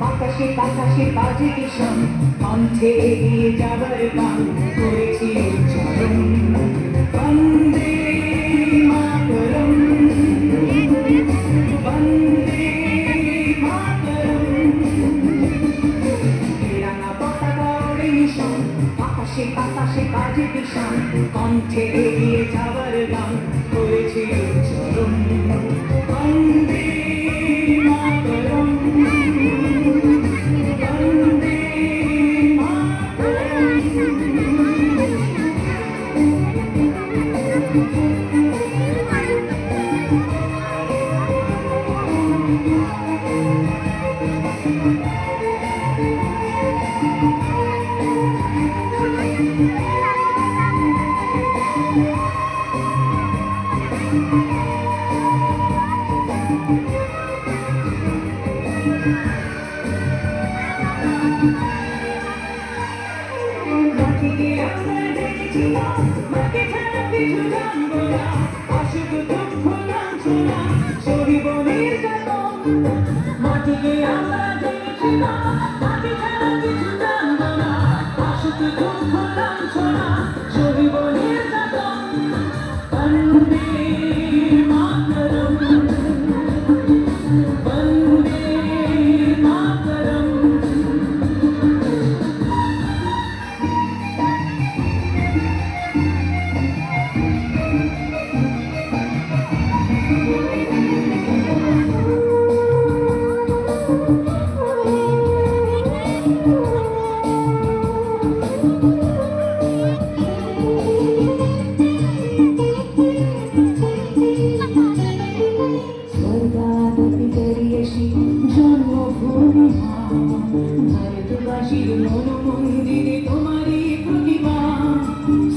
বাতাসে বাতাসে বাজে কিশোর কণ্ঠে এগিয়ে যাবার গান করেছি চরণ বন্দে মাতরম বন্দে মাতরম তিরঙ্গা পতাকা ওড়ে নিশান বাতাসে বাতাসে বাজে কিশোর কণ্ঠে এগিয়ে যাবার গান করেছি চরণ বন্দে মাতরম মাকে ছাড়া কিছু জানবো না অসুখ দুঃখ লাঞ্ছনা শরীবনের যাতন মাটিকে আমরা জেনেছি না মাকে ছাড়া কিছু জানবো না অসুখ দুঃখ লাঞ্ছনা শরীবনের যাতন বন্দে মাতরম বন্দে মাতরম জন্মভূমি ভারতবাসীর মনোমন্দিরে তোমারই প্রতিমা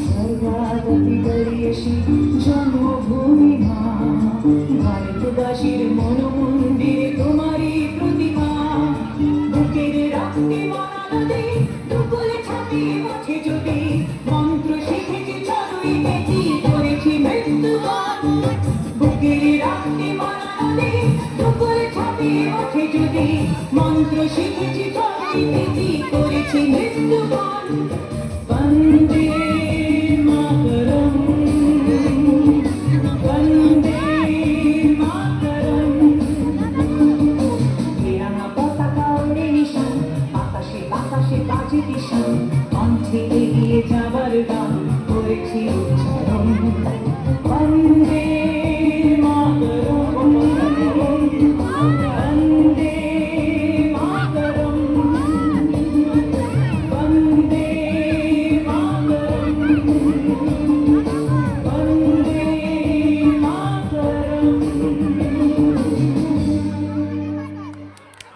স্বর্গাদপি গরিয়সী জন্মভূমি ভারতবাসীর মনোমন্দিরে তোমারই প্রতিমা বুকের রক্তে মরা নদী দুকুলে ছাপিয়ে ওঠে যদি মন্ত্র শিখেছি চড়ুই বেঁচি করেছি মৃত্যুবরণ বুকের রক্তে মরা নদী দুকুলে ছাপিয়ে ওঠে যদি মন্ত্র শিখেছি চড়ুই বেঁচি করেছি মৃত্যুবরণ